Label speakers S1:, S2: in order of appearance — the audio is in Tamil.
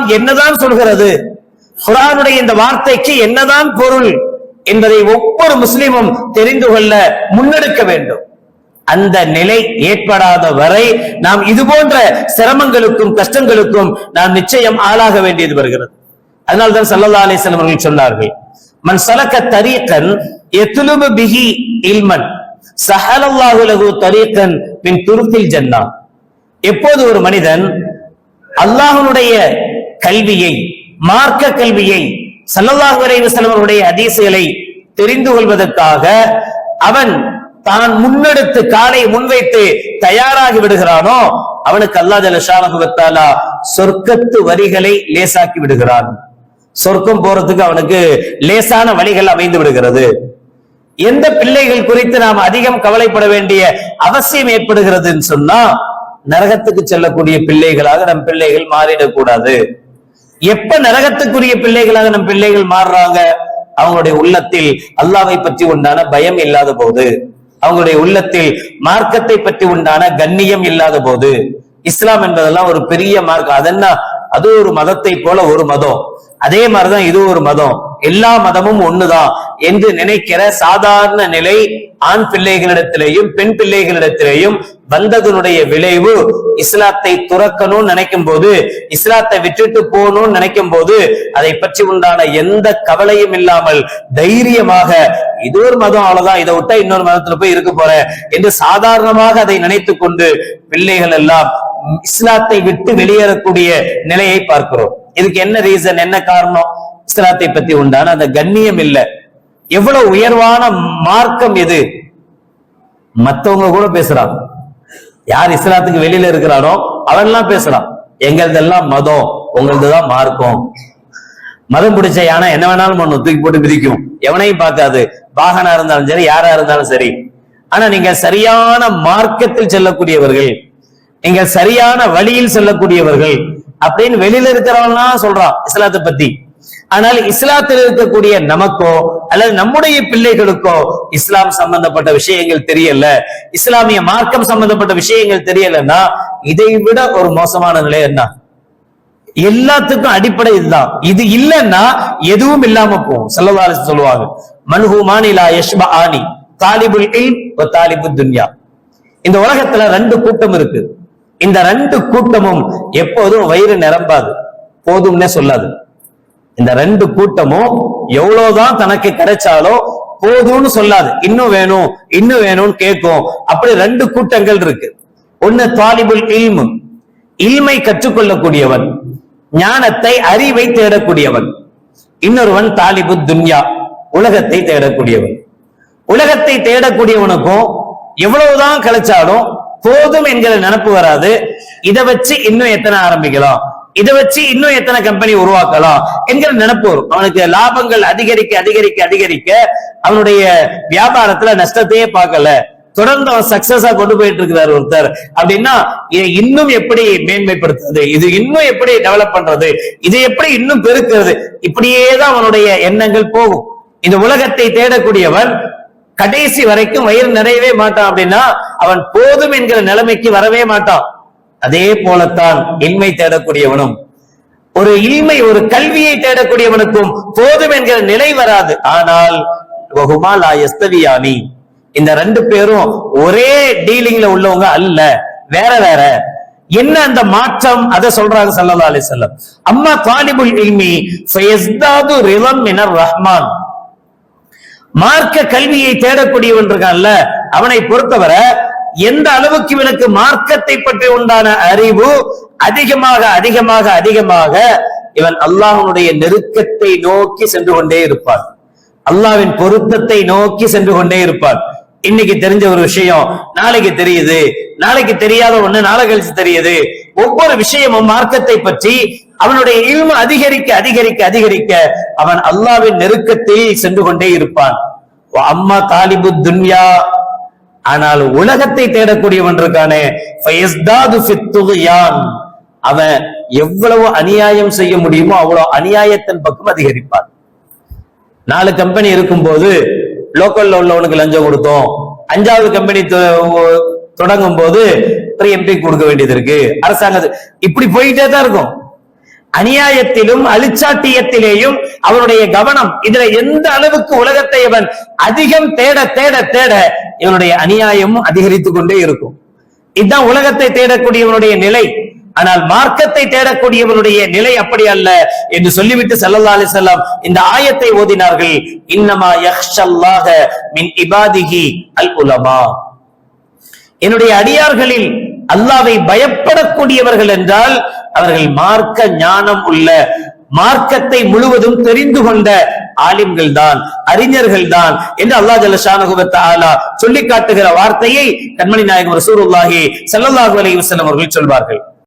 S1: குர்ஆன் என்னதான் சொல்கிறது, குர்ஆனுடைய இந்த வார்த்தைக்கு என்னதான் பொருள் என்பதை ஒவ்வொரு முஸ்லிமும் தெரிந்து கொள்ள முன்னெடுக்க வேண்டும். அந்த நிலை ஏற்படாத வரை நாம் இது போன்ற சிரமங்களுக்கும் கஷ்டங்களுக்கும் நாம் நிச்சயம் ஆளாக வேண்டியது வருகிறது. அதனால்தான் ஸல்லல்லாஹு அலைஹி வஸல்லம் அவர்கள் சொன்னார்கள், மன் சலக தரீகன் யத்லுபு பிஹி இல்மன் ஸஹலல்லாஹு லஹு தரீகன் மின் துருக்கில் ஜன்னah. எப்போது ஒரு மனிதன் அல்லாஹ்வுடைய கல்வியை, மார்க்க கல்வியை, ஸல்லல்லாஹு அலைஹி வஸல்லம் அவருடைய ஹதீஸ்களை தெரிந்து கொள்வதற்காக அவன் தான் முன்னெடுத்து காலை முன்வைத்து தயாராகி விடுகிறானோ, அவனுக்கு அல்லாஹ் ஜல்ல ஷானஹு வ தஆலா சொர்க்கத்து வரிகளை லேசாக்கி விடுகிறான். சொர்க்கம் போறதுக்கு அவனுக்கு லேசான வழிகள் அமைந்து விடுகிறது. எந்த பிள்ளைகள் குறித்து நாம் அதிகம் கவலைப்பட வேண்டிய அவசியம் ஏற்படுகிறதுன்னு சொன்னா, நரகத்துக்கு செல்லக்கூடிய பிள்ளைகளாக நம் பிள்ளைகள் மாறிடக்கூடாது. எப்ப நரகத்துக்குரிய பிள்ளைகளாக நம் பிள்ளைகள் மாறுறாங்க, அவங்களுடைய உள்ளத்தில் அல்லாஹ்வை பற்றி உண்டான பயம் இல்லாத போது, அவங்களுடைய உள்ளத்தில் மார்க்கத்தை பற்றி உண்டான கண்ணியம் இல்லாத போது. இஸ்லாம் என்பதெல்லாம் ஒரு பெரிய மார்க்கம், அதென்ன அது ஒரு மதத்தை போல ஒரு மதம், அதே மாதிரிதான் இது ஒரு மதம், எல்லா மதமும் ஒண்ணுதான் என்று நினைக்கிற சாதாரண நிலை ஆண் பிள்ளைகளிடத்திலேயும் பெண் பிள்ளைகளிடத்திலேயும் வந்ததனுடைய விளைவு, இஸ்லாத்தை துறக்கணும்னு நினைக்கும் போது, இஸ்லாத்தை விட்டுட்டு போகணும்னு நினைக்கும் போது, அதை பற்றி உண்டான எந்த கவலையும் இல்லாமல் தைரியமாக இது ஒரு மதம், அவ்வளவுதான், இதை விட்டா இன்னொரு மதத்துல போய் இருக்க போறேன் என்று சாதாரணமாக அதை நினைத்துக் கொண்டு பிள்ளைகள் எல்லாம் இஸ்லாத்தை விட்டு வெளியேறக்கூடிய நிலையை பார்க்கிறோம். இதுக்கு என்ன ரீசன், என்ன காரணம்? இஸ்லாத்தை பத்தி உண்டான அந்த கண்ணியம் இல்ல. எவ்வளவு உயர்வான மார்க்கம் இது, மத்தவங்க கூட பேசுறாங்க. யார் இஸ்லாத்துக்கு வெளியில இருக்கிறானோ அவன்லாம் பேசுறான், எங்களதெல்லாம் மதம், உங்களதுதான் மார்க்கம். மதம் பிடிச்ச யானை என்ன வேணாலும் பண்ணும், தூக்கி போட்டு மிதிக்கும், எவனையும் பார்க்காது, வாகனா இருந்தாலும் சரி, யாரா இருந்தாலும் சரி. ஆனா நீங்க சரியான மார்க்கத்தில் செல்லக்கூடியவர்கள், நீங்க சரியான வழியில் செல்லக்கூடியவர்கள் அப்படின்னு வெளியில இருக்கிறவன்லாம் சொல்றான் இஸ்லாத்தை பத்தி. ஆனால் இஸ்லாத்தில் இருக்கக்கூடிய நமக்கோ அல்லது நம்முடைய பிள்ளைகளுக்கோ இஸ்லாம் சம்பந்தப்பட்ட விஷயங்கள் தெரியல, இஸ்லாமிய மார்க்கம் சம்பந்தப்பட்ட விஷயங்கள் தெரியலன்னா இதை விட ஒரு மோசமான நிலை என்ன? எல்லாத்துக்கும் அடிப்படை இதுதான். இது இல்லைன்னா எதுவும் இல்லாம போகும். ஸல்லல்லாஹு அலைஹி வஸல்லம் சொல்லுவாங்க, மன்ஹூமானி லா யஷ்பஆனி தாலிபுல் இல்ம் வ தாலிபுத் துன்யா. இந்த உலகத்துல ரெண்டு கூட்டம் இருக்கு. இந்த ரெண்டு கூட்டமும் எப்போதும் வயிறு நிரம்பாது, போதும்னே சொல்லாது. இந்த ரெண்டு கூட்டமும் எவ்வளவுதான் தனக்கு கிடைச்சாலும் போதும்னு சொல்லாது, இன்னும் வேணும் இன்னும் வேணும்னு கேட்கும். அப்படி ரெண்டு கூட்டங்கள் இருக்கு. ஒன்னு தாலிபுல் இல்ம், இல்மை கற்றுக்கொள்ளக்கூடியவன், ஞானத்தை அறிவை தேடக்கூடியவன். இன்னொருவன் தாலிபுத் துன்யா, உலகத்தை தேடக்கூடியவன். உலகத்தை தேடக்கூடியவனுக்கும் எவ்வளவுதான் கிடைச்சாலும் போதும் என்கிற நினைப்பு வராது. இதை வச்சு இன்னும் எத்தனை ஆரம்பிக்கலாம், இதை வச்சு இன்னும் எத்தனை கம்பெனி உருவாக்கலாம் என்கிற நினைப்பு வரும். அவனுக்கு லாபங்கள் அதிகரிக்க அதிகரிக்க அதிகரிக்க அவனுடைய வியாபாரத்துல நஷ்டத்தையே பார்க்கல, தொடர்ந்து அவன் சக்சஸா கொண்டு போயிட்டு இருக்கிறார் ஒருத்தர் அப்படின்னா, இதை இன்னும் எப்படி மேன்மைப்படுத்துறது, இது இன்னும் எப்படி டெவலப் பண்றது, இதை எப்படி இன்னும் பெருக்கிறது, இப்படியேதான் அவனுடைய எண்ணங்கள் போகும். இந்த உலகத்தை தேடக்கூடியவன் கடைசி வரைக்கும் வயிறு நிறையவே மாட்டான். அப்படின்னா அவன் போதும் என்கிற நிலைமைக்கு வரவே மாட்டான். அதே போலத்தான் இல்மை தேடக்கூடியவனும், ஒரு இல்மை ஒரு கல்வியை தேடக்கூடியவனுக்கும் போதும் என்கிற நிலை வராது. ஆனால் வஹுமா லா யஸ்தவியானி, இந்த ரெண்டு பேரும் ஒரே டீலிங்ல உள்ளவங்க அல்ல, வேற வேற. என்ன அந்த மாற்றம்? அதை சொல்றாங்க ஸல்லல்லாஹு அலைஹி வஸல்லம், அம்மா தாலிபுல் இல்மி ஃபயஸ்தாது ரிதம் மினர் ரஹ்மான். மார்க்க கல்வியை தேடக்கூடியவன் இருக்கான்ல, அவனை பொறுத்தவரை எந்த அளவுக்கு இவனுக்கு மார்க்கத்தை பற்றி உண்டான அறிவு அதிகமாக அதிகமாக அதிகமாக இவன் அல்லாஹ்வுடைய நெருக்கத்தை நோக்கி சென்று கொண்டே இருப்பான், அல்லாஹ்வின் பொருத்தத்தை நோக்கி சென்று கொண்டே இருப்பான். இன்னைக்கு தெரிஞ்ச ஒரு விஷயம் நாளைக்கு தெரியுது, நாளைக்கு தெரியாத ஒண்ணு நாளை கழிச்சு தெரியுது. ஒவ்வொரு விஷயமும் மார்க்கத்தை பற்றி அவனுடைய இல்மு அதிகரிக்க அதிகரிக்க அதிகரிக்க அவன் அல்லாஹ்வின் நெருக்கத்தில் சென்று கொண்டே இருப்பான். அம்மா தாலிபுத் துன்யா, ஆனால் உலகத்தை தேடக்கூடியவன் இருக்கானே, அவன் எவ்வளவு அநியாயம் செய்ய முடியுமோ அவ்வளவு அநியாயத்தின் பக்கம் அதிகரிப்பான். 4 கம்பெனி இருக்கும் போது லோக்கல்ல உள்ளவனுக்கு லஞ்சம் கொடுத்தோம், 5வது கம்பெனி தொடங்கும் போது MP கொடுக்க வேண்டியது இருக்கு, அரசாங்கத்து இப்படி போயிட்டே தான் இருக்கும். அநியாயத்திலும் அழிச்சாட்டியத்திலேயும் அவனுடைய கவனம் இதுல எந்த அளவுக்கு உலகத்தை அவன் அதிகம் தேட தேட தேட இவனுடைய அநியாயமும் அதிகரித்துக் கொண்டே இருக்கும். இதுதான் உலகத்தை தேடக்கூடியவனுடைய நிலை. ஆனால் மார்க்கத்தை தேடக்கூடியவனுடைய நிலை அப்படி அல்ல என்று சொல்லிவிட்டு ஸல்லல்லாஹு அலைஹி வஸல்லம் இந்த ஆயத்தை ஓதினார்கள். இன்னமா யக்ஷல்லாஹ மின் இபாதிஹி அல் உலமா. என்னுடைய அடியார்களில் அல்லாஹ்வை பயப்படக்கூடியவர்கள் என்றால் அவர்கள் மார்க்க ஞானம் உள்ள, மார்க்கத்தை முழுவதும் தெரிந்து கொண்ட ஆலிம்கள் தான், அறிஞர்கள் தான் என்று அல்லாஹ் ஜல்ல ஷானஹு வ தஆலா சொல்லி காட்டுகிற வார்த்தையை கண்மணி நாயகம் ரசூலுல்லாஹி ஸல்லல்லாஹு அலைஹி வஸல்லம் அவர்கள் சொல்வார்கள்.